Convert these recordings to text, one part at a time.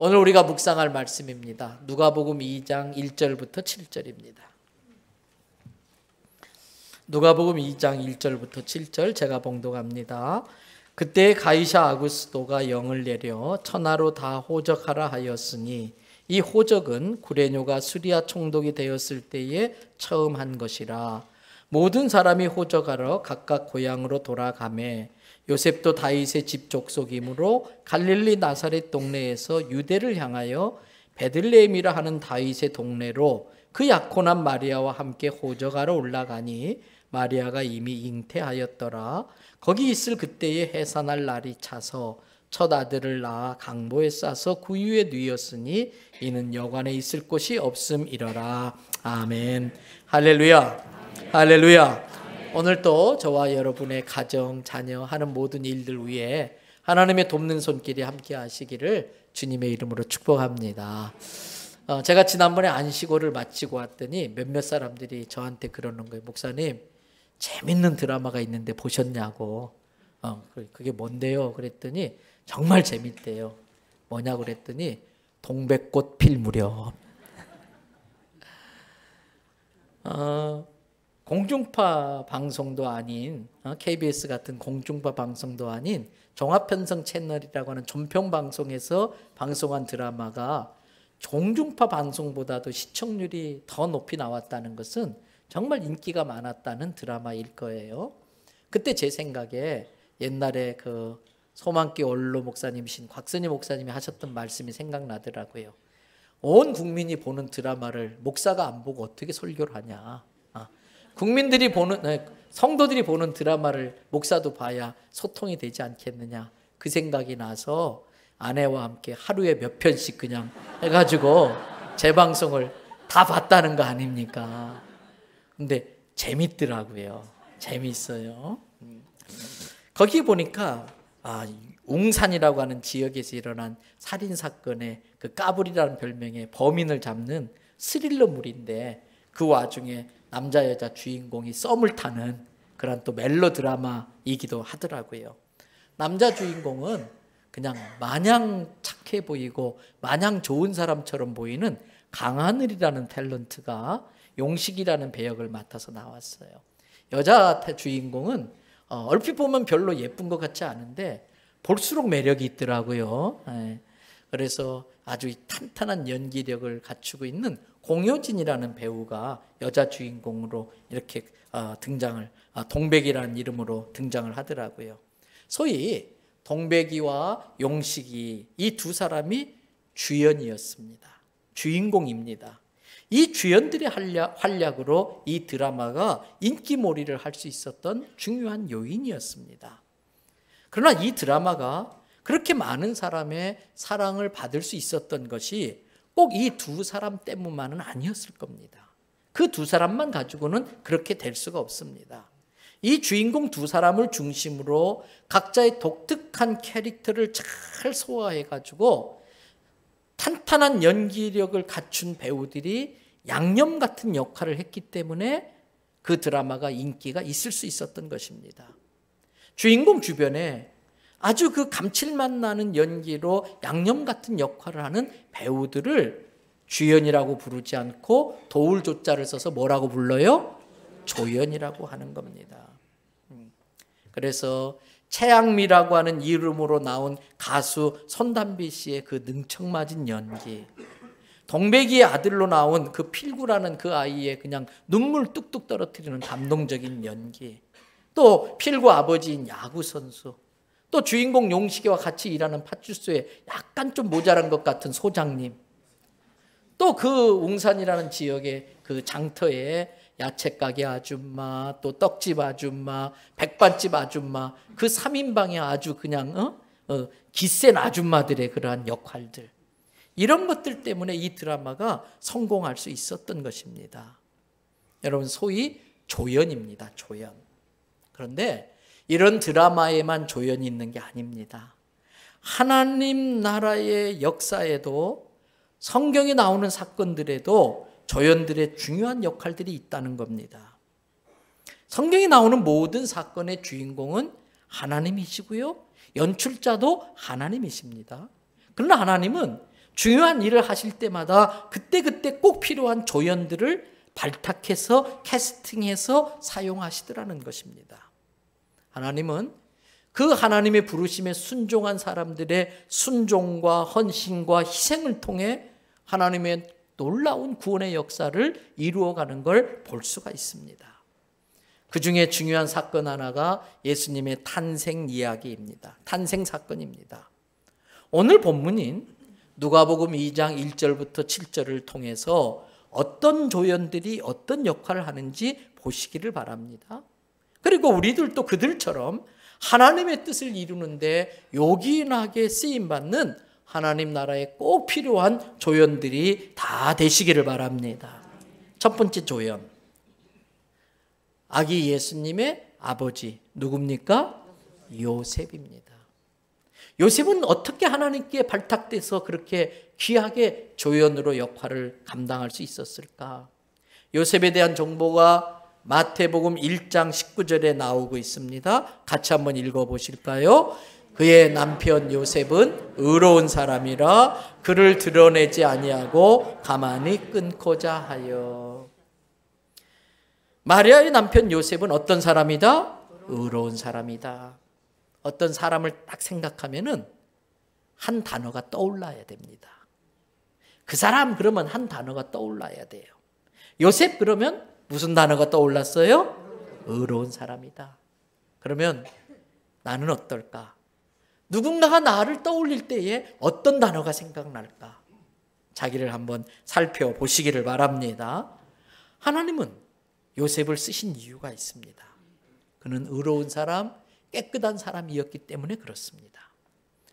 오늘 우리가 묵상할 말씀입니다. 누가복음 2장 1절부터 7절입니다. 누가복음 2장 1절부터 7절 제가 봉독합니다. 그때 가이사 아구스도가 영을 내려 천하로 다 호적하라 하였으니 이 호적은 구레뇨가 수리아 총독이 되었을 때에 처음 한 것이라. 모든 사람이 호적하러 각각 고향으로 돌아가매 요셉도 다윗의 집 족속이므로 갈릴리 나사렛 동네에서 유대를 향하여 베들레헴이라 하는 다윗의 동네로 그 약혼한 마리아와 함께 호적하러 올라가니 마리아가 이미 잉태하였더라. 거기 있을 그때에 해산할 날이 차서 첫 아들을 낳아 강보에 싸서 구유에 누이었으니 이는 여관에 있을 곳이 없음이러라. 아멘. 할렐루야. 할렐루야. 오늘 또 저와 여러분의 가정, 자녀 하는 모든 일들 위해 하나님의 돕는 손길이 함께 하시기를 주님의 이름으로 축복합니다. 제가 지난번에 안식오를 마치고 왔더니 몇몇 사람들이 저한테 그러는 거예요. 목사님, 재밌는 드라마가 있는데 보셨냐고. 그게 뭔데요? 그랬더니 정말 재밌대요. 뭐냐고 그랬더니 동백꽃 필 무렵. 공중파 방송도 아닌 KBS 같은 공중파 방송도 아닌 종합편성 채널이라고 하는 종편방송에서 방송한 드라마가 공중파 방송보다도 시청률이 더 높이 나왔다는 것은 정말 인기가 많았다는 드라마일 거예요. 그때 제 생각에 옛날에 그 소망기 원로 목사님이신 곽선희 목사님이 하셨던 말씀이 생각나더라고요. 온 국민이 보는 드라마를 목사가 안 보고 어떻게 설교를 하냐. 국민들이 보는, 성도들이 보는 드라마를 목사도 봐야 소통이 되지 않겠느냐. 그 생각이 나서 아내와 함께 하루에 몇 편씩 그냥 해가지고 재방송을 다 봤다는 거 아닙니까? 근데 재밌더라고요. 재밌어요. 거기 보니까 웅산이라고 하는 지역에서 일어난 살인사건의 그 까불이라는 별명의 범인을 잡는 스릴러물인데 그 와중에 남자 여자 주인공이 썸을 타는 그런 또 멜로 드라마이기도 하더라고요. 남자 주인공은 그냥 마냥 착해 보이고 마냥 좋은 사람처럼 보이는 강하늘이라는 탤런트가 용식이라는 배역을 맡아서 나왔어요. 여자 주인공은 얼핏 보면 별로 예쁜 것 같지 않은데 볼수록 매력이 있더라고요. 그래서 아주 탄탄한 연기력을 갖추고 있는 공효진이라는 배우가 여자 주인공으로 이렇게 등장을, 동백이라는 이름으로 등장을 하더라고요. 소위 동백이와 용식이 이 두 사람이 주연이었습니다. 주인공입니다. 이 주연들의 활약으로 이 드라마가 인기몰이를 할 수 있었던 중요한 요인이었습니다. 그러나 이 드라마가 그렇게 많은 사람의 사랑을 받을 수 있었던 것이 꼭 이 두 사람 때문만은 아니었을 겁니다. 그 두 사람만 가지고는 그렇게 될 수가 없습니다. 이 주인공 두 사람을 중심으로 각자의 독특한 캐릭터를 잘 소화해가지고 탄탄한 연기력을 갖춘 배우들이 양념 같은 역할을 했기 때문에 그 드라마가 인기가 있을 수 있었던 것입니다. 주인공 주변에 아주 그 감칠맛 나는 연기로 양념 같은 역할을 하는 배우들을 주연이라고 부르지 않고 도울 조자를 써서 뭐라고 불러요? 조연이라고 하는 겁니다. 그래서 최양미라고 하는 이름으로 나온 가수 손담비 씨의 그 능청맞은 연기, 동백이의 아들로 나온 그 필구라는 그 아이의 그냥 눈물 뚝뚝 떨어뜨리는 감동적인 연기, 또 필구 아버지인 야구 선수, 또 주인공 용식이와 같이 일하는 파출소에 약간 좀 모자란 것 같은 소장님, 또 그 웅산이라는 지역의 그 장터에 야채가게 아줌마, 또 떡집 아줌마, 백반집 아줌마, 그 3인방의 아주 그냥 기센 아줌마들의 그러한 역할들, 이런 것들 때문에 이 드라마가 성공할 수 있었던 것입니다. 여러분, 소위 조연입니다. 조연. 그런데 이런 드라마에만 조연이 있는 게 아닙니다. 하나님 나라의 역사에도, 성경에 나오는 사건들에도 조연들의 중요한 역할들이 있다는 겁니다. 성경에 나오는 모든 사건의 주인공은 하나님이시고요, 연출자도 하나님이십니다. 그러나 하나님은 중요한 일을 하실 때마다 그때그때 꼭 필요한 조연들을 발탁해서 캐스팅해서 사용하시더라는 것입니다. 하나님은 그 하나님의 부르심에 순종한 사람들의 순종과 헌신과 희생을 통해 하나님의 놀라운 구원의 역사를 이루어가는 걸 볼 수가 있습니다. 그 중에 중요한 사건 하나가 예수님의 탄생 이야기입니다. 탄생 사건입니다. 오늘 본문인 누가복음 2장 1절부터 7절을 통해서 어떤 조연들이 어떤 역할을 하는지 보시기를 바랍니다. 그리고 우리들도 그들처럼 하나님의 뜻을 이루는데 요긴하게 쓰임받는 하나님 나라에 꼭 필요한 조연들이 다 되시기를 바랍니다. 첫 번째 조연, 아기 예수님의 아버지 누굽니까? 요셉입니다. 요셉은 어떻게 하나님께 발탁돼서 그렇게 귀하게 조연으로 역할을 감당할 수 있었을까? 요셉에 대한 정보가 마태복음 1장 19절에 나오고 있습니다. 같이 한번 읽어보실까요? 그의 남편 요셉은 의로운 사람이라 그를 드러내지 아니하고 가만히 끊고자 하여. 마리아의 남편 요셉은 어떤 사람이다? 의로운 사람이다. 어떤 사람을 딱 생각하면은 한 단어가 떠올라야 됩니다. 그 사람 그러면 한 단어가 떠올라야 돼요. 요셉 그러면 무슨 단어가 떠올랐어요? 의로운 사람이다. 그러면 나는 어떨까? 누군가가 나를 떠올릴 때에 어떤 단어가 생각날까? 자기를 한번 살펴보시기를 바랍니다. 하나님은 요셉을 쓰신 이유가 있습니다. 그는 의로운 사람, 깨끗한 사람이었기 때문에 그렇습니다.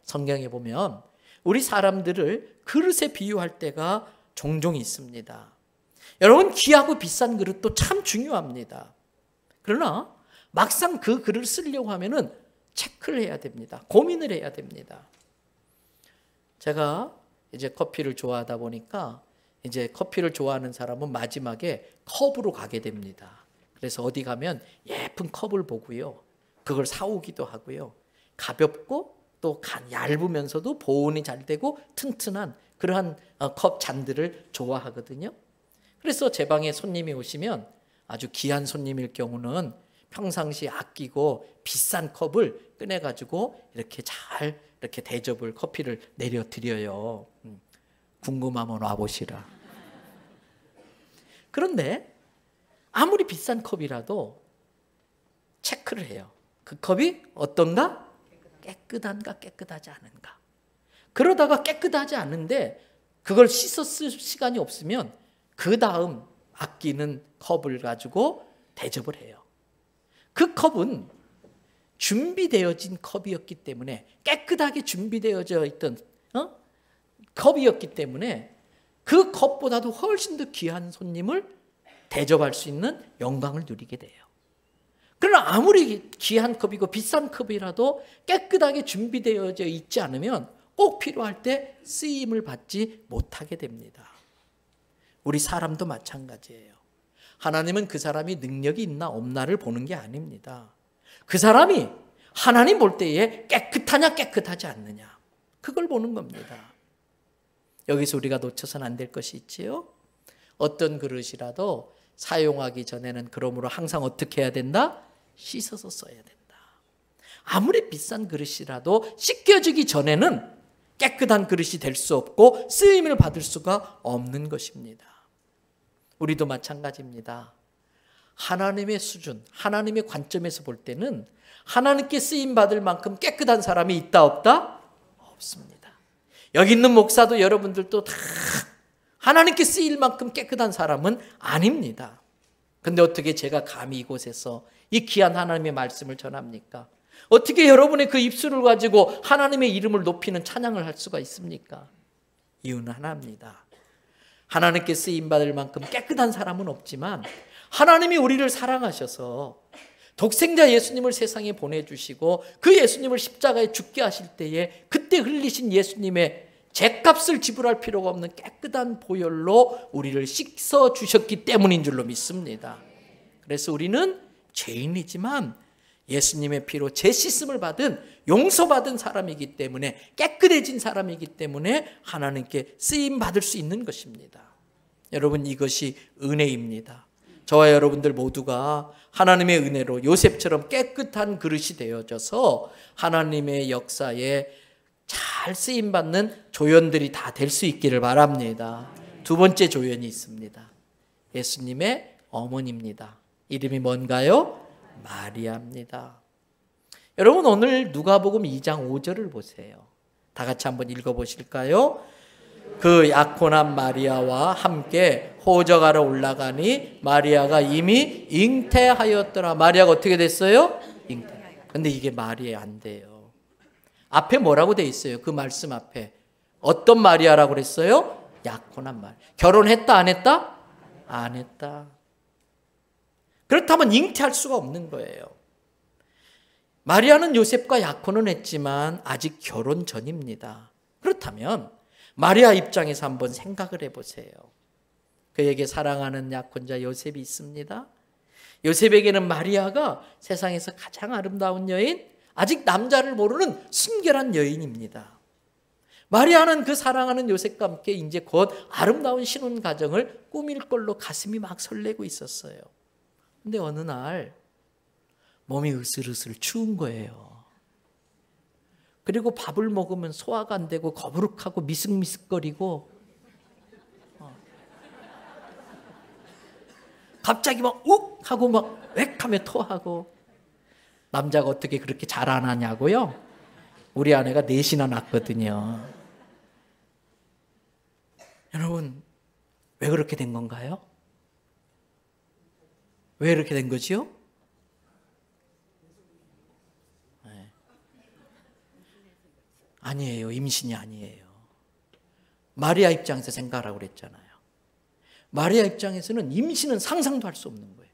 성경에 보면 우리 사람들을 그릇에 비유할 때가 종종 있습니다. 여러분, 귀하고 비싼 그릇도 참 중요합니다. 그러나 막상 그 그릇을 쓰려고 하면은 체크를 해야 됩니다. 고민을 해야 됩니다. 제가 이제 커피를 좋아하다 보니까 이제 커피를 좋아하는 사람은 마지막에 컵으로 가게 됩니다. 그래서 어디 가면 예쁜 컵을 보고요. 그걸 사오기도 하고요. 가볍고 또 얇으면서도 보온이 잘 되고 튼튼한 그러한 컵 잔들을 좋아하거든요. 그래서 제 방에 손님이 오시면 아주 귀한 손님일 경우는 평상시 아끼고 비싼 컵을 꺼내가지고 이렇게 잘 이렇게 대접을 커피를 내려드려요. 궁금하면 와보시라. 그런데 아무리 비싼 컵이라도 체크를 해요. 그 컵이 어떤가? 깨끗한가 깨끗하지 않은가. 그러다가 깨끗하지 않은데 그걸 씻었을 시간이 없으면 그 다음 아끼는 컵을 가지고 대접을 해요. 그 컵은 준비되어진 컵이었기 때문에 깨끗하게 준비되어져 있던 컵이었기 때문에 그 컵보다도 훨씬 더 귀한 손님을 대접할 수 있는 영광을 누리게 돼요. 그러나 아무리 귀한 컵이고 비싼 컵이라도 깨끗하게 준비되어져 있지 않으면 꼭 필요할 때 쓰임을 받지 못하게 됩니다. 우리 사람도 마찬가지예요. 하나님은 그 사람이 능력이 있나 없나를 보는 게 아닙니다. 그 사람이 하나님 볼 때에 깨끗하냐 깨끗하지 않느냐 그걸 보는 겁니다. 여기서 우리가 놓쳐서는 안 될 것이 있지요. 어떤 그릇이라도 사용하기 전에는 그러므로 항상 어떻게 해야 된다? 씻어서 써야 된다. 아무리 비싼 그릇이라도 씻겨지기 전에는 깨끗한 그릇이 될 수 없고 쓰임을 받을 수가 없는 것입니다. 우리도 마찬가지입니다. 하나님의 수준, 하나님의 관점에서 볼 때는 하나님께 쓰임받을 만큼 깨끗한 사람이 있다 없다? 없습니다. 여기 있는 목사도 여러분들도 다 하나님께 쓰일 만큼 깨끗한 사람은 아닙니다. 근데 어떻게 제가 감히 이곳에서 이 귀한 하나님의 말씀을 전합니까? 어떻게 여러분의 그 입술을 가지고 하나님의 이름을 높이는 찬양을 할 수가 있습니까? 이유는 하나입니다. 하나님께 쓰임받을 만큼 깨끗한 사람은 없지만 하나님이 우리를 사랑하셔서 독생자 예수님을 세상에 보내주시고 그 예수님을 십자가에 죽게 하실 때에 그때 흘리신 예수님의 죗값을 지불할 필요가 없는 깨끗한 보혈로 우리를 씻어주셨기 때문인 줄로 믿습니다. 그래서 우리는 죄인이지만 예수님의 피로 재씻음을 받은 용서받은 사람이기 때문에, 깨끗해진 사람이기 때문에 하나님께 쓰임 받을 수 있는 것입니다. 여러분, 이것이 은혜입니다. 저와 여러분들 모두가 하나님의 은혜로 요셉처럼 깨끗한 그릇이 되어져서 하나님의 역사에 잘 쓰임받는 조연들이 다 될 수 있기를 바랍니다. 두 번째 조연이 있습니다. 예수님의 어머니입니다. 이름이 뭔가요? 마리아입니다. 여러분, 오늘 누가복음 2장 5절을 보세요. 다 같이 한번 읽어보실까요? 그 약혼한 마리아와 함께 호적하러 올라가니 마리아가 이미 잉태하였더라. 마리아가 어떻게 됐어요? 잉태. 근데 이게 말이 안 돼요. 앞에 뭐라고 돼 있어요? 그 말씀 앞에 어떤 마리아라고 그랬어요? 약혼한 마리아. 결혼했다 안 했다? 안 했다. 그렇다면 잉태할 수가 없는 거예요. 마리아는 요셉과 약혼은 했지만 아직 결혼 전입니다. 그렇다면 마리아 입장에서 한번 생각을 해보세요. 그에게 사랑하는 약혼자 요셉이 있습니다. 요셉에게는 마리아가 세상에서 가장 아름다운 여인, 아직 남자를 모르는 순결한 여인입니다. 마리아는 그 사랑하는 요셉과 함께 이제 곧 아름다운 신혼 가정을 꾸밀 걸로 가슴이 막 설레고 있었어요. 근데 어느 날 몸이 으슬으슬 추운 거예요. 그리고 밥을 먹으면 소화가 안 되고 거부룩하고 미슥미슥거리고, 갑자기 막 욱 하고 막 웩 하며 토하고. 남자가 어떻게 그렇게 잘 안 하냐고요? 우리 아내가 넷이나 낳거든요. 여러분, 왜 그렇게 된 건가요? 왜 이렇게 된 거지요? 아니에요. 임신이 아니에요. 마리아 입장에서 생각하라고 그랬잖아요. 마리아 입장에서는 임신은 상상도 할 수 없는 거예요.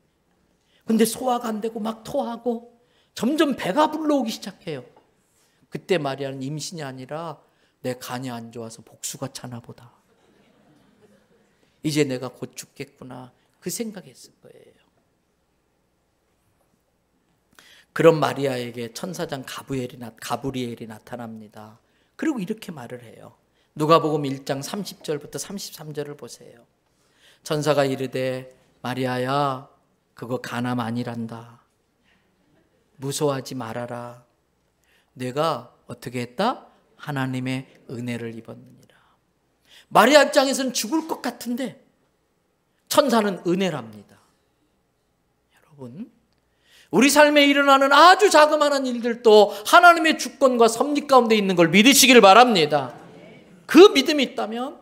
근데 소화가 안 되고 막 토하고 점점 배가 불러오기 시작해요. 그때 마리아는 임신이 아니라 내 간이 안 좋아서 복수가 차나 보다. 이제 내가 곧 죽겠구나. 그 생각했을 거예요. 그런 마리아에게 천사장 가브리엘이 나타납니다. 그리고 이렇게 말을 해요. 누가복음 1장 30절부터 33절을 보세요. 천사가 이르되 마리아야, 그거 간암 아니란다. 무서워하지 말아라. 내가 어떻게 했다? 하나님의 은혜를 입었느니라. 마리아 입장에서는 죽을 것 같은데 천사는 은혜랍니다. 여러분, 우리 삶에 일어나는 아주 자그마한 일들도 하나님의 주권과 섭리 가운데 있는 걸 믿으시길 바랍니다. 그 믿음이 있다면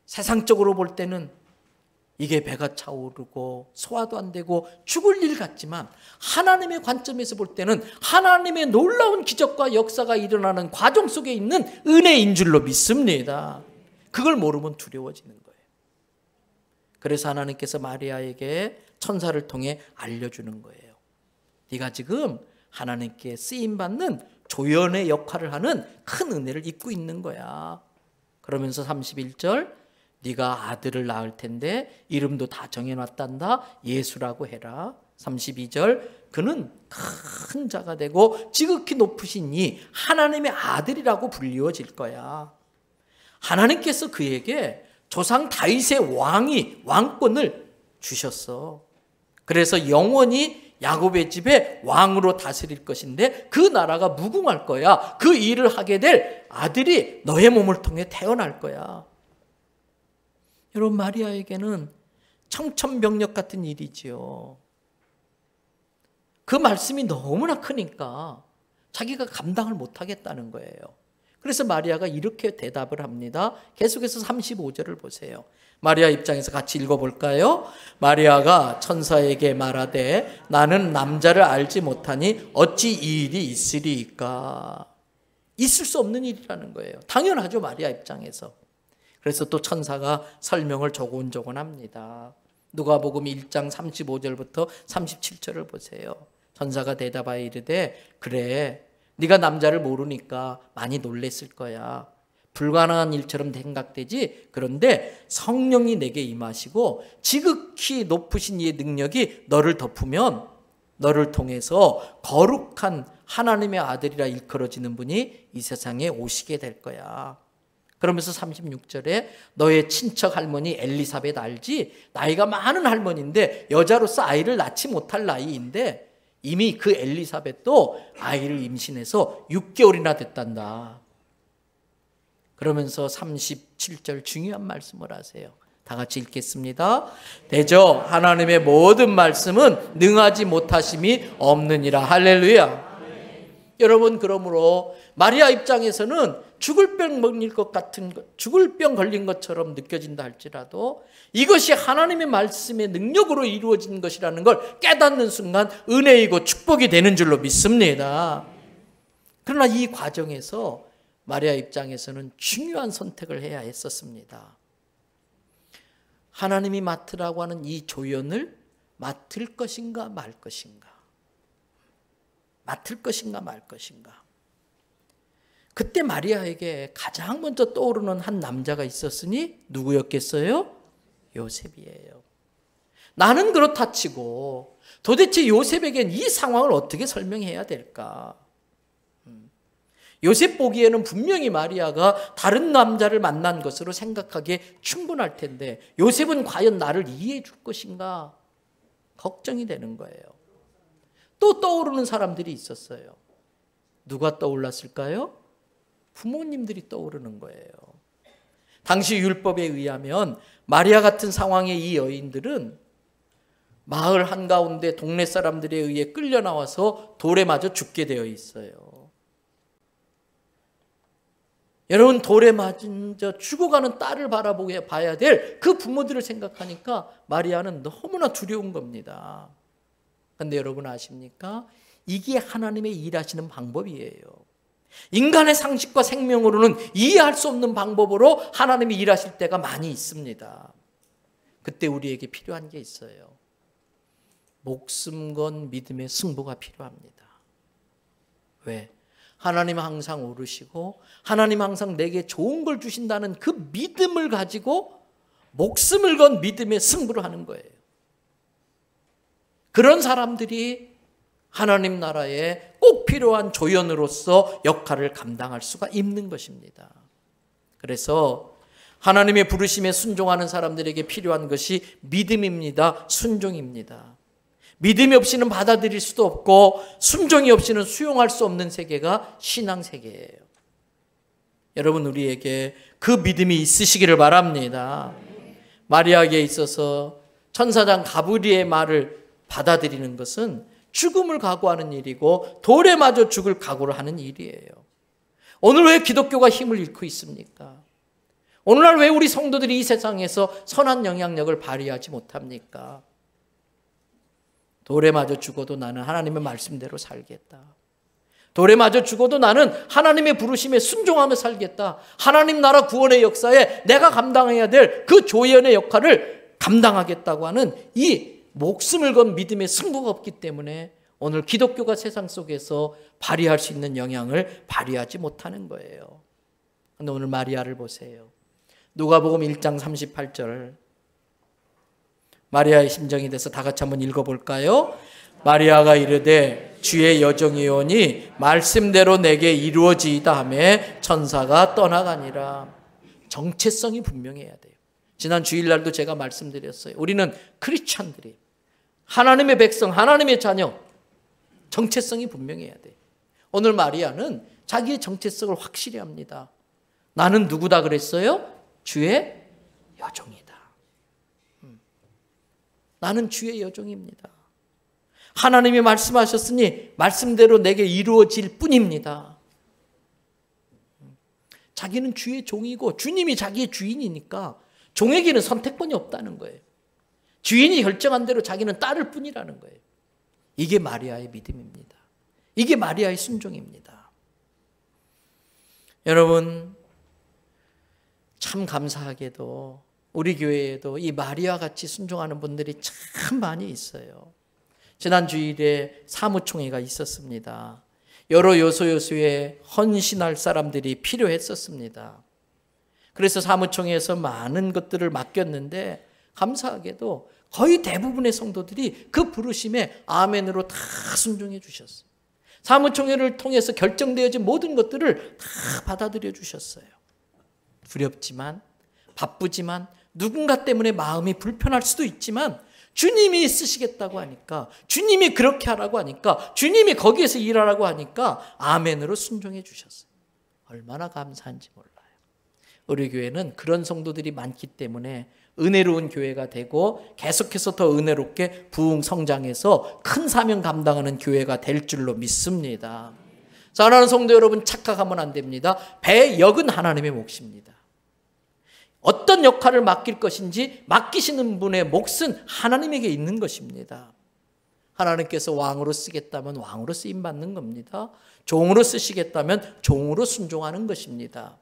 세상적으로 볼 때는 이게 배가 차오르고 소화도 안 되고 죽을 일 같지만 하나님의 관점에서 볼 때는 하나님의 놀라운 기적과 역사가 일어나는 과정 속에 있는 은혜인 줄로 믿습니다. 그걸 모르면 두려워지는 거예요. 그래서 하나님께서 마리아에게 천사를 통해 알려주는 거예요. 네가 지금 하나님께 쓰임받는 조연의 역할을 하는 큰 은혜를 입고 있는 거야. 그러면서 31절, 네가 아들을 낳을 텐데 이름도 다 정해놨단다. 예수라고 해라. 32절, 그는 큰 자가 되고 지극히 높으신 이 하나님의 아들이라고 불리워질 거야. 하나님께서 그에게 조상 다윗의 왕권을 주셨어. 그래서 영원히 야곱의 집에 왕으로 다스릴 것인데 그 나라가 무궁할 거야. 그 일을 하게 될 아들이 너의 몸을 통해 태어날 거야. 여러분, 마리아에게는 청천벽력 같은 일이지요. 그 말씀이 너무나 크니까 자기가 감당을 못하겠다는 거예요. 그래서 마리아가 이렇게 대답을 합니다. 계속해서 35절을 보세요. 마리아 입장에서 같이 읽어볼까요? 마리아가 천사에게 말하되 나는 남자를 알지 못하니 어찌 이 일이 있으리이까. 있을 수 없는 일이라는 거예요. 당연하죠, 마리아 입장에서. 그래서 또 천사가 설명을 조곤조곤 합니다. 누가복음 1장 35절부터 37절을 보세요. 천사가 대답하여 이르되 그래, 네가 남자를 모르니까 많이 놀랬을 거야. 불가능한 일처럼 생각되지. 그런데 성령이 내게 임하시고 지극히 높으신 이의 능력이 너를 덮으면 너를 통해서 거룩한 하나님의 아들이라 일컬어지는 분이 이 세상에 오시게 될 거야. 그러면서 36절에 너의 친척 할머니 엘리사벳 알지? 나이가 많은 할머니인데 여자로서 아이를 낳지 못할 나이인데 이미 그 엘리사벳도 아이를 임신해서 6개월이나 됐단다. 그러면서 37절 중요한 말씀을 하세요. 다 같이 읽겠습니다. 대저 하나님의 모든 말씀은 능하지 못하심이 없느니라. 할렐루야. 여러분, 그러므로 마리아 입장에서는 죽을 병 걸린 것처럼 느껴진다 할지라도 이것이 하나님의 말씀의 능력으로 이루어진 것이라는 걸 깨닫는 순간 은혜이고 축복이 되는 줄로 믿습니다. 그러나 이 과정에서 마리아 입장에서는 중요한 선택을 해야 했었습니다. 하나님이 맡으라고 하는 이 조연을 맡을 것인가 말 것인가. 맡을 것인가 말 것인가. 그때 마리아에게 가장 먼저 떠오르는 한 남자가 있었으니 누구였겠어요? 요셉이에요. 나는 그렇다 치고 도대체 요셉에겐 이 상황을 어떻게 설명해야 될까? 요셉 보기에는 분명히 마리아가 다른 남자를 만난 것으로 생각하기에 충분할 텐데 요셉은 과연 나를 이해해 줄 것인가? 걱정이 되는 거예요. 또 떠오르는 사람들이 있었어요. 누가 떠올랐을까요? 부모님들이 떠오르는 거예요. 당시 율법에 의하면 마리아 같은 상황의 이 여인들은 마을 한가운데 동네 사람들에 의해 끌려 나와서 돌에 맞아 죽게 되어 있어요. 여러분, 돌에 맞아 죽어가는 딸을 바라보게 봐야 될 그 부모들을 생각하니까 마리아는 너무나 두려운 겁니다. 그런데 여러분 아십니까? 이게 하나님의 일하시는 방법이에요. 인간의 상식과 생명으로는 이해할 수 없는 방법으로 하나님이 일하실 때가 많이 있습니다. 그때 우리에게 필요한 게 있어요. 목숨 건 믿음의 승부가 필요합니다. 왜? 하나님 항상 오르시고 하나님 항상 내게 좋은 걸 주신다는 그 믿음을 가지고 목숨을 건 믿음의 승부를 하는 거예요. 그런 사람들이 하나님 나라에 꼭 필요한 조연으로서 역할을 감당할 수가 있는 것입니다. 그래서 하나님의 부르심에 순종하는 사람들에게 필요한 것이 믿음입니다. 순종입니다. 믿음이 없이는 받아들일 수도 없고 순종이 없이는 수용할 수 없는 세계가 신앙 세계예요. 여러분, 우리에게 그 믿음이 있으시기를 바랍니다. 마리아에게 있어서 천사장 가브리엘의 말을 받아들이는 것은 죽음을 각오하는 일이고 돌에 맞아 죽을 각오를 하는 일이에요. 오늘 왜 기독교가 힘을 잃고 있습니까? 오늘날 왜 우리 성도들이 이 세상에서 선한 영향력을 발휘하지 못합니까? 돌에 맞아 죽어도 나는 하나님의 말씀대로 살겠다. 돌에 맞아 죽어도 나는 하나님의 부르심에 순종하며 살겠다. 하나님 나라 구원의 역사에 내가 감당해야 될 그 조연의 역할을 감당하겠다고 하는 이 목숨을 건 믿음의 승부가 없기 때문에 오늘 기독교가 세상 속에서 발휘할 수 있는 영향을 발휘하지 못하는 거예요. 그런데 오늘 마리아를 보세요. 누가복음 1장 38절. 마리아의 심정이 돼서 다 같이 한번 읽어볼까요? 마리아가 이르되 주의 여정이오니 말씀대로 내게 이루어지이다 하매 천사가 떠나가니라. 정체성이 분명해야 돼요. 지난 주일날도 제가 말씀드렸어요. 우리는 크리스찬들이 하나님의 백성, 하나님의 자녀, 정체성이 분명해야 돼요. 오늘 마리아는 자기의 정체성을 확실히 합니다. 나는 누구다 그랬어요? 주의 여종이다. 나는 주의 여종입니다. 하나님이 말씀하셨으니 말씀대로 내게 이루어질 뿐입니다. 자기는 주의 종이고 주님이 자기의 주인이니까 종에게는 선택권이 없다는 거예요. 주인이 결정한 대로 자기는 따를 뿐이라는 거예요. 이게 마리아의 믿음입니다. 이게 마리아의 순종입니다. 여러분, 참 감사하게도 우리 교회에도 이 마리아 같이 순종하는 분들이 참 많이 있어요. 지난 주일에 사무총회가 있었습니다. 여러 요소요소에 헌신할 사람들이 필요했었습니다. 그래서 사무총회에서 많은 것들을 맡겼는데 감사하게도 거의 대부분의 성도들이 그 부르심에 아멘으로 다 순종해 주셨어요. 사무총회를 통해서 결정되어진 모든 것들을 다 받아들여 주셨어요. 두렵지만, 바쁘지만, 누군가 때문에 마음이 불편할 수도 있지만 주님이 쓰시겠다고 하니까, 주님이 그렇게 하라고 하니까, 주님이 거기에서 일하라고 하니까 아멘으로 순종해 주셨어요. 얼마나 감사한지 몰라요. 우리 교회는 그런 성도들이 많기 때문에 은혜로운 교회가 되고 계속해서 더 은혜롭게 부흥 성장해서 큰 사명 감당하는 교회가 될 줄로 믿습니다. 사랑하는 성도 여러분, 착각하면 안 됩니다. 배역은 하나님의 몫입니다. 어떤 역할을 맡길 것인지 맡기시는 분의 몫은 하나님에게 있는 것입니다. 하나님께서 왕으로 쓰겠다면 왕으로 쓰임받는 겁니다. 종으로 쓰시겠다면 종으로 순종하는 것입니다.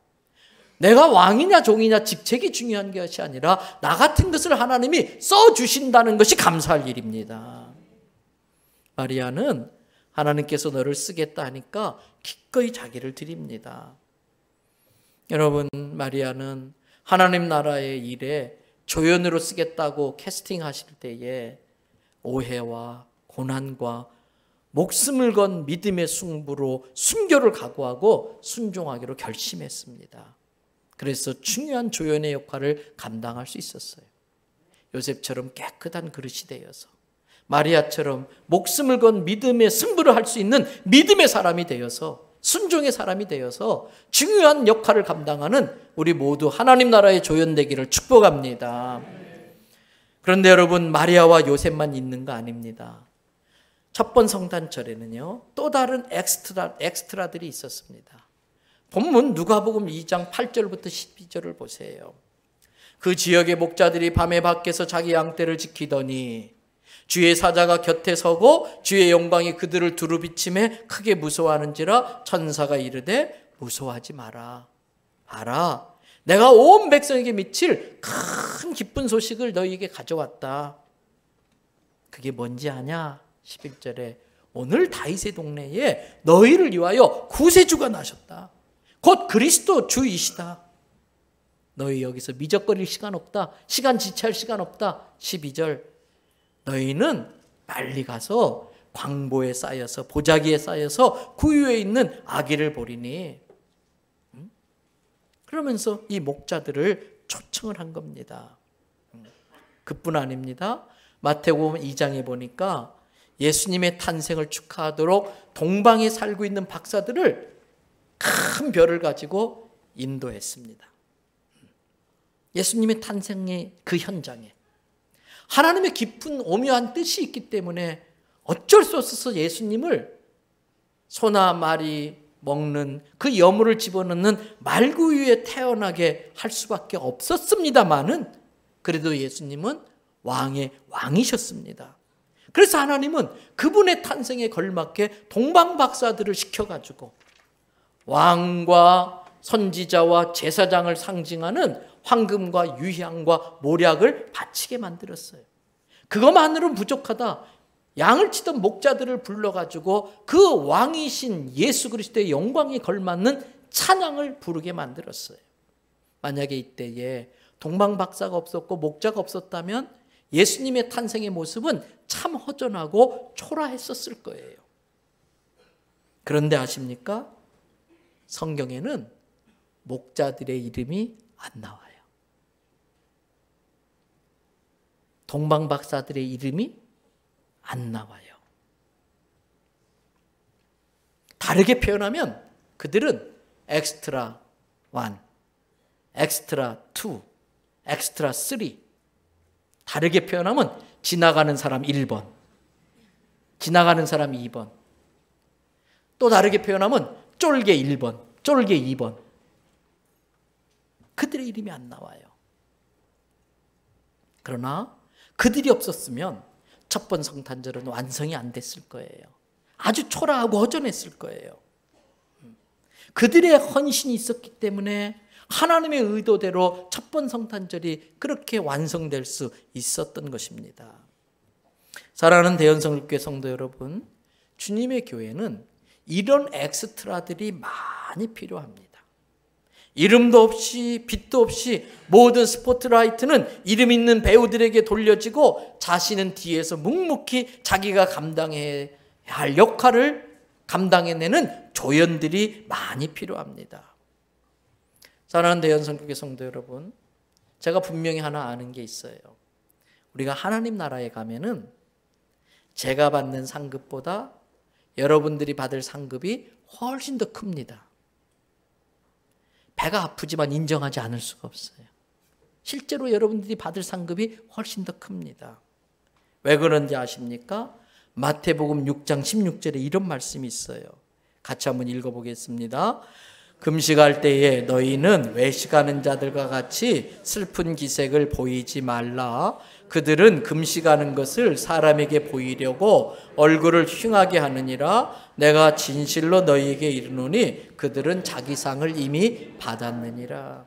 내가 왕이냐 종이냐 직책이 중요한 것이 아니라 나 같은 것을 하나님이 써주신다는 것이 감사할 일입니다. 마리아는 하나님께서 너를 쓰겠다 하니까 기꺼이 자기를 드립니다. 여러분, 마리아는 하나님 나라의 일에 조연으로 쓰겠다고 캐스팅하실 때에 오해와 고난과 목숨을 건 믿음의 승부로 순교를 각오하고 순종하기로 결심했습니다. 그래서 중요한 조연의 역할을 감당할 수 있었어요. 요셉처럼 깨끗한 그릇이 되어서, 마리아처럼 목숨을 건 믿음의 승부를 할 수 있는 믿음의 사람이 되어서, 순종의 사람이 되어서 중요한 역할을 감당하는 우리 모두 하나님 나라의 조연되기를 축복합니다. 그런데 여러분, 마리아와 요셉만 있는 거 아닙니다. 첫 번 성탄절에는요, 또 다른 엑스트라들이 있었습니다. 본문 누가복음 2장 8절부터 12절을 보세요. 그 지역의 목자들이 밤에 밖에서 자기 양떼를 지키더니 주의 사자가 곁에 서고 주의 영광이 그들을 두루 비침에 크게 무서워하는지라 천사가 이르되 무서워하지 마라. 봐라, 내가 온 백성에게 미칠 큰 기쁜 소식을 너희에게 가져왔다. 그게 뭔지 아냐? 11절에 오늘 다윗의 동네에 너희를 위하여 구세주가 나셨다. 곧 그리스도 주이시다. 너희 여기서 미적거릴 시간 없다. 시간 지체할 시간 없다. 12절 너희는 빨리 가서 광보에 쌓여서 보자기에 쌓여서 구유에 있는 아기를 보리니. 그러면서 이 목자들을 초청을 한 겁니다. 그뿐 아닙니다. 마태복음 2장에 보니까 예수님의 탄생을 축하하도록 동방에 살고 있는 박사들을 큰 별을 가지고 인도했습니다. 예수님의 탄생의 그 현장에 하나님의 깊은 오묘한 뜻이 있기 때문에 어쩔 수 없어서 예수님을 소나 말이 먹는 그 여물을 집어넣는 말구유에 태어나게 할 수밖에 없었습니다마는 그래도 예수님은 왕의 왕이셨습니다. 그래서 하나님은 그분의 탄생에 걸맞게 동방박사들을 시켜가지고 왕과 선지자와 제사장을 상징하는 황금과 유향과 모략을 바치게 만들었어요. 그것만으로는 부족하다. 양을 치던 목자들을 불러가지고 그 왕이신 예수 그리스도의 영광에 걸맞는 찬양을 부르게 만들었어요. 만약에 이때에 동방박사가 없었고 목자가 없었다면 예수님의 탄생의 모습은 참 허전하고 초라했었을 거예요. 그런데 아십니까? 성경에는 목자들의 이름이 안 나와요. 동방박사들의 이름이 안 나와요. 다르게 표현하면 그들은 엑스트라 1, 엑스트라 2, 엑스트라 3. 다르게 표현하면 지나가는 사람 1번, 지나가는 사람 2번. 또 다르게 표현하면 쫄개 1번, 쫄개 2번. 그들의 이름이 안 나와요. 그러나 그들이 없었으면 첫 번 성탄절은 완성이 안 됐을 거예요. 아주 초라하고 허전했을 거예요. 그들의 헌신이 있었기 때문에 하나님의 의도대로 첫 번 성탄절이 그렇게 완성될 수 있었던 것입니다. 사랑하는 대연성교회 성도 여러분, 주님의 교회는 이런 엑스트라들이 많이 필요합니다. 이름도 없이 빛도 없이 모든 스포트라이트는 이름 있는 배우들에게 돌려지고 자신은 뒤에서 묵묵히 자기가 감당해야 할 역할을 감당해내는 조연들이 많이 필요합니다. 사랑하는 대연성교회 성도 여러분, 제가 분명히 하나 아는 게 있어요. 우리가 하나님 나라에 가면은 제가 받는 상급보다 여러분들이 받을 상급이 훨씬 더 큽니다. 배가 아프지만 인정하지 않을 수가 없어요. 실제로 여러분들이 받을 상급이 훨씬 더 큽니다. 왜 그런지 아십니까? 마태복음 6장 16절에 이런 말씀이 있어요. 같이 한번 읽어보겠습니다. 금식할 때에 너희는 외식하는 자들과 같이 슬픈 기색을 보이지 말라. 그들은 금식하는 것을 사람에게 보이려고 얼굴을 흉하게 하느니라. 내가 진실로 너희에게 이르노니 그들은 자기 상을 이미 받았느니라.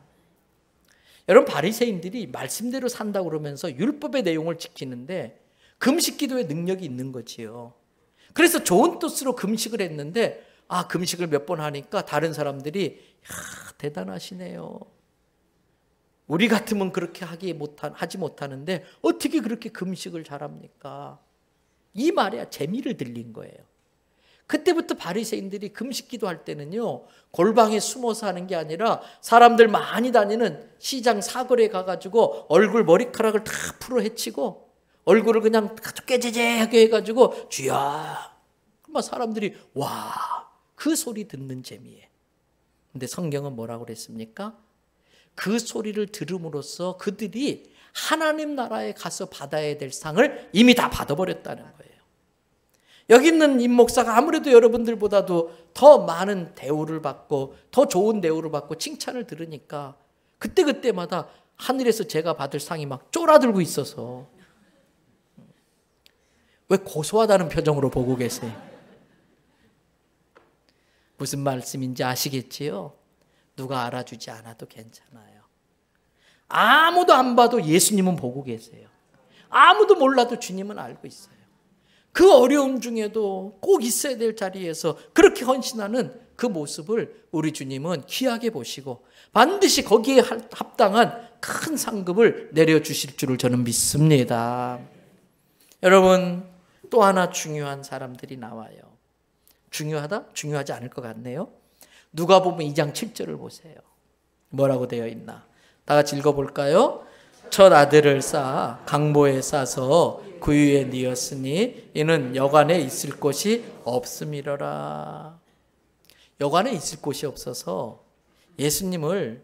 여러분, 바리새인들이 말씀대로 산다고 그러면서 율법의 내용을 지키는데 금식 기도의 능력이 있는 거지요. 그래서 좋은 뜻으로 금식을 했는데 금식을 몇 번 하니까 다른 사람들이 대단하시네요. 우리 같으면 그렇게 하지 못하는데 어떻게 그렇게 금식을 잘합니까? 이 말에 재미를 들린 거예요. 그때부터 바리새인들이 금식 기도할 때는요, 골방에 숨어서 하는 게 아니라 사람들 많이 다니는 시장 사거리에 가가지고 얼굴 머리카락을 다 풀어 헤치고 얼굴을 그냥 아주 깨재재하게 해가지고 주여, 막 사람들이 와, 그 소리 듣는 재미에. 근데 성경은 뭐라고 그랬습니까? 그 소리를 들음으로써 그들이 하나님 나라에 가서 받아야 될 상을 이미 다 받아버렸다는 거예요. 여기 있는 임 목사가 아무래도 여러분들보다도 더 많은 대우를 받고 더 좋은 대우를 받고 칭찬을 들으니까 그때마다 하늘에서 제가 받을 상이 막 쫄아들고 있어서. 왜 고소하다는 표정으로 보고 계세요? 무슨 말씀인지 아시겠지요? 누가 알아주지 않아도 괜찮아요. 아무도 안 봐도 예수님은 보고 계세요. 아무도 몰라도 주님은 알고 있어요. 그 어려움 중에도 꼭 있어야 될 자리에서 그렇게 헌신하는 그 모습을 우리 주님은 귀하게 보시고 반드시 거기에 합당한 큰 상급을 내려주실 줄을 저는 믿습니다. 여러분, 또 하나 중요한 사람들이 나와요. 중요하다? 중요하지 않을 것 같네요. 누가복음 2장 7절을 보세요. 뭐라고 되어 있나? 다 같이 읽어볼까요? 첫 아들을 쌓아 강보에 싸서 구유에 뉘었으니 이는 여관에 있을 곳이 없음이러라. 여관에 있을 곳이 없어서 예수님을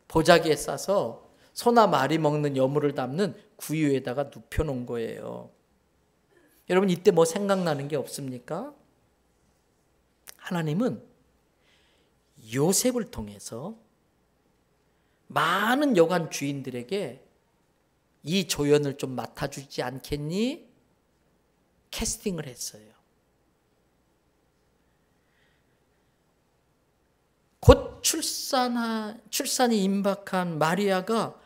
보자기에 싸서 소나 말이 먹는 여물을 담는 구유에다가 눕혀놓은 거예요. 여러분, 이때 뭐 생각나는 게 없습니까? 하나님은 요셉을 통해서 많은 여관 주인들에게 이 조연을 좀 맡아주지 않겠니? 캐스팅을 했어요. 곧 출산이 임박한 마리아가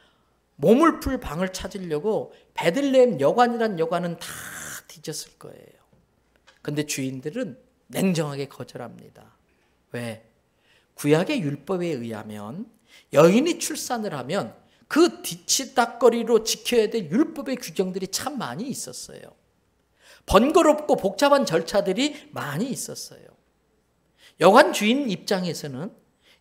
몸을 풀 방을 찾으려고 베들레헴 여관이란 여관은 다 뒤졌을 거예요. 근데 주인들은 냉정하게 거절합니다. 왜? 구약의 율법에 의하면 여인이 출산을 하면 그 뒤치다꺼리로 지켜야 될 율법의 규정들이 참 많이 있었어요. 번거롭고 복잡한 절차들이 많이 있었어요. 여관 주인 입장에서는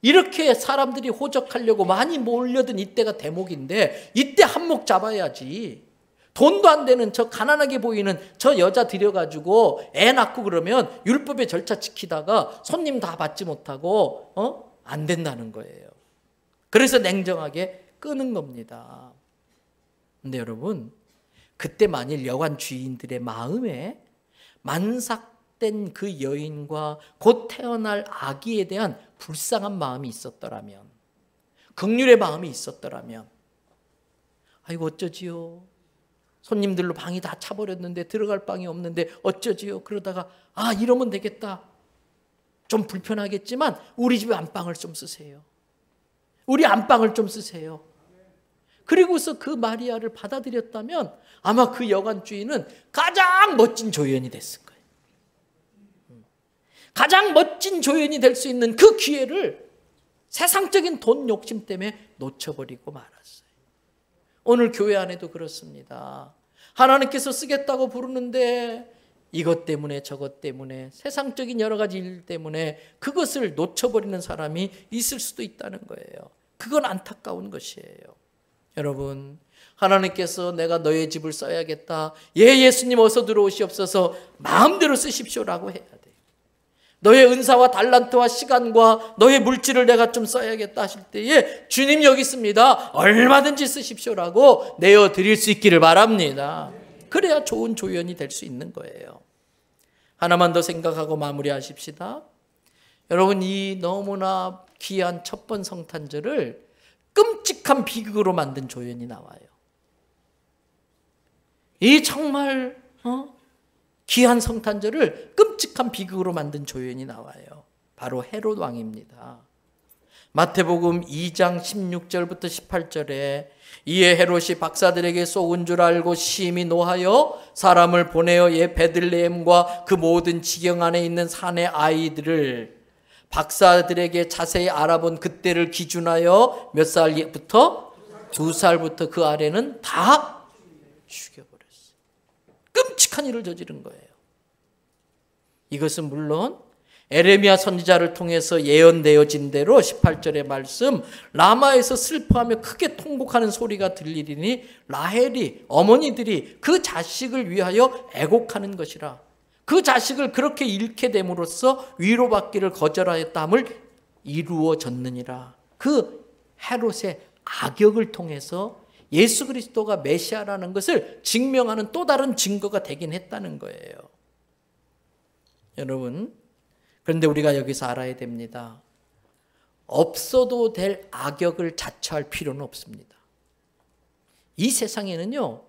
이렇게 사람들이 호적하려고 많이 몰려든 이때가 대목인데 이때 한몫 잡아야지. 돈도 안 되는 저 가난하게 보이는 저 여자 들여가지고 애 낳고 그러면 율법의 절차 지키다가 손님 다 받지 못하고 안 된다는 거예요. 그래서 냉정하게 끄는 겁니다. 근데 여러분, 그때 만일 여관 주인들의 마음에 만삭된 그 여인과 곧 태어날 아기에 대한 불쌍한 마음이 있었더라면, 긍휼의 마음이 있었더라면, 아이고 어쩌지요? 손님들로 방이 다 차버렸는데 들어갈 방이 없는데 어쩌지요? 그러다가 이러면 되겠다. 좀 불편하겠지만 우리 집에 안방을 좀 쓰세요. 우리 안방을 좀 쓰세요. 그리고서 그 마리아를 받아들였다면 아마 그 여관 주인은 가장 멋진 조연이 됐을 거예요. 가장 멋진 조연이 될 수 있는 그 기회를 세상적인 돈 욕심 때문에 놓쳐버리고 말았어요. 오늘 교회 안에도 그렇습니다. 하나님께서 쓰겠다고 부르는데 이것 때문에 저것 때문에 세상적인 여러 가지 일 때문에 그것을 놓쳐버리는 사람이 있을 수도 있다는 거예요. 그건 안타까운 것이에요. 여러분, 하나님께서 내가 너의 집을 써야겠다. 예수님 어서 들어오시옵소서. 마음대로 쓰십시오라고 해야 돼요. 너의 은사와 달란트와 시간과 너의 물질을 내가 좀 써야겠다 하실 때에 주님 여기 있습니다. 얼마든지 쓰십시오라고 내어드릴 수 있기를 바랍니다. 그래야 좋은 조연이 될 수 있는 거예요. 하나만 더 생각하고 마무리하십시다. 여러분, 이 너무나 귀한 첫 번 성탄절을 끔찍한 비극으로 만든 조연이 나와요. 이 정말 귀한 성탄절을 끔찍한 비극으로 만든 조연이 나와요. 바로 헤롯 왕입니다. 마태복음 2장 16절부터 18절에 이에 헤롯이 박사들에게 쏘은 줄 알고 심히 노하여 사람을 보내어 베들레헴과 그 모든 지경 안에 있는 산의 아이들을 박사들에게 자세히 알아본 그때를 기준하여 몇 살부터? 2살부터 그 아래는 다 죽여버렸어요. 끔찍한 일을 저지른 거예요. 이것은 물론 에레미야 선지자를 통해서 예언되어진 대로 18절의 말씀, 라마에서 슬퍼하며 크게 통곡하는 소리가 들리리니 라헬이, 어머니들이 그 자식을 위하여 애곡하는 것이라. 그 자식을 그렇게 잃게 됨으로써 위로받기를 거절하였다함을 이루어졌느니라. 그 헤롯의 악역을 통해서 예수 그리스도가 메시아라는 것을 증명하는 또 다른 증거가 되긴 했다는 거예요. 여러분, 그런데 우리가 여기서 알아야 됩니다. 없어도 될 악역을 자처할 필요는 없습니다. 이 세상에는요,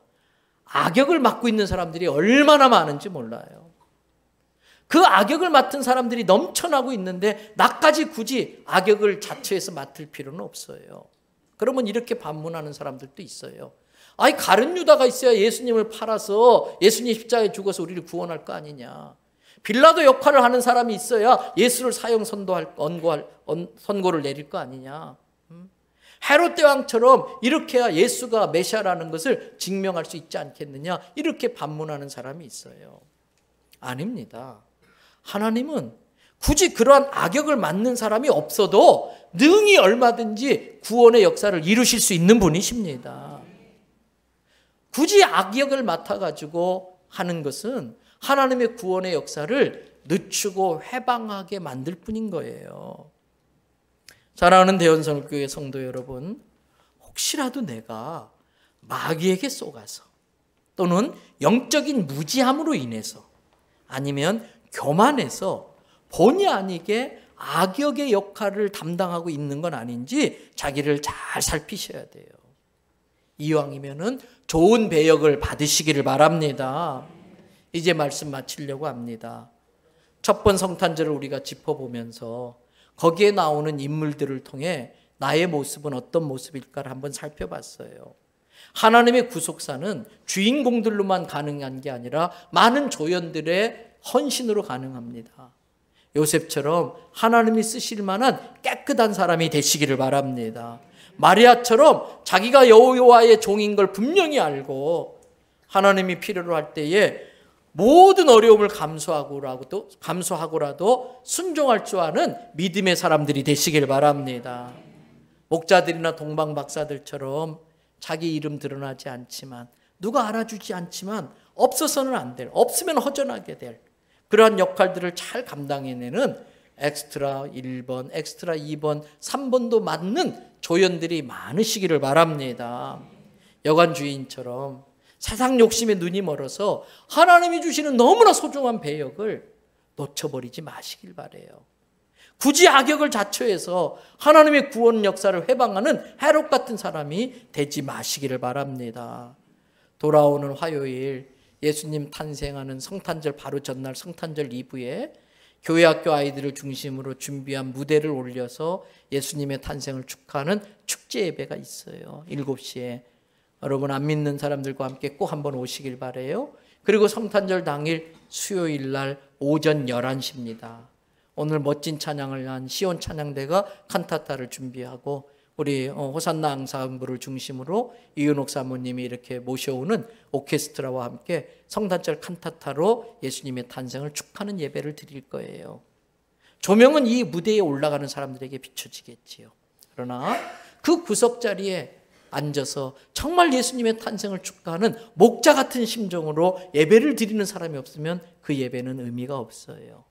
악역을 맡고 있는 사람들이 얼마나 많은지 몰라요. 그 악역을 맡은 사람들이 넘쳐나고 있는데 나까지 굳이 악역을 자처해서 맡을 필요는 없어요. 그러면 이렇게 반문하는 사람들도 있어요. 아니, 가룟 유다가 있어야 예수님을 팔아서 예수님 십자가에 죽어서 우리를 구원할 거 아니냐. 빌라도 역할을 하는 사람이 있어야 예수를 사형 선고를 내릴 거 아니냐. 헤롯 대왕처럼 이렇게 해야 예수가 메시아라는 것을 증명할 수 있지 않겠느냐. 이렇게 반문하는 사람이 있어요. 아닙니다. 하나님은 굳이 그러한 악역을 맡는 사람이 없어도 능히 얼마든지 구원의 역사를 이루실 수 있는 분이십니다. 굳이 악역을 맡아가지고 하는 것은 하나님의 구원의 역사를 늦추고 회방하게 만들 뿐인 거예요. 사랑하는 대원성교회 성도 여러분, 혹시라도 내가 마귀에게 쏘가서 또는 영적인 무지함으로 인해서 아니면 교만해서 본의 아니게 악역의 역할을 담당하고 있는 건 아닌지 자기를 잘 살피셔야 돼요. 이왕이면은 좋은 배역을 받으시기를 바랍니다. 이제 말씀 마치려고 합니다. 첫 번 성탄절을 우리가 짚어보면서 거기에 나오는 인물들을 통해 나의 모습은 어떤 모습일까를 한번 살펴봤어요. 하나님의 구속사는 주인공들로만 가능한 게 아니라 많은 조연들의 헌신으로 가능합니다. 요셉처럼 하나님이 쓰실 만한 깨끗한 사람이 되시기를 바랍니다. 마리아처럼 자기가 여호와의 종인 걸 분명히 알고 하나님이 필요로 할 때에 모든 어려움을 감수하고라도 순종할 줄 아는 믿음의 사람들이 되시길 바랍니다. 목자들이나 동방박사들처럼 자기 이름 드러나지 않지만 누가 알아주지 않지만 없어서는 안 될, 없으면 허전하게 될 그러한 역할들을 잘 감당해내는 엑스트라 1번, 엑스트라 2번, 3번도 맞는 조연들이 많으시기를 바랍니다. 여관 주인처럼 세상 욕심에 눈이 멀어서 하나님이 주시는 너무나 소중한 배역을 놓쳐버리지 마시길 바라요. 굳이 악역을 자처해서 하나님의 구원 역사를 회방하는 헤롯 같은 사람이 되지 마시기를 바랍니다. 돌아오는 화요일 예수님 탄생하는 성탄절 바로 전날 성탄절 2부에 교회학교 아이들을 중심으로 준비한 무대를 올려서 예수님의 탄생을 축하하는 축제 예배가 있어요. 7시에. 여러분 안 믿는 사람들과 함께 꼭 한번 오시길 바라요. 그리고 성탄절 당일 수요일 날 오전 11시입니다. 오늘 멋진 찬양을 한 시온 찬양대가 칸타타를 준비하고 우리 호산나 앙상블을 중심으로 이윤옥 사모님이 이렇게 모셔오는 오케스트라와 함께 성탄절 칸타타로 예수님의 탄생을 축하하는 예배를 드릴 거예요. 조명은 이 무대에 올라가는 사람들에게 비춰지겠지요. 그러나 그 구석자리에 앉아서 정말 예수님의 탄생을 축하하는 목자 같은 심정으로 예배를 드리는 사람이 없으면 그 예배는 의미가 없어요.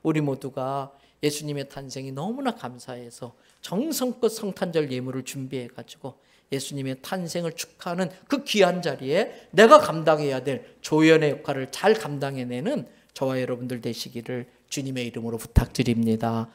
우리 모두가 예수님의 탄생이 너무나 감사해서 정성껏 성탄절 예물을 준비해가지고 예수님의 탄생을 축하하는 그 귀한 자리에 내가 감당해야 될 조연의 역할을 잘 감당해내는 저와 여러분들 되시기를 주님의 이름으로 부탁드립니다.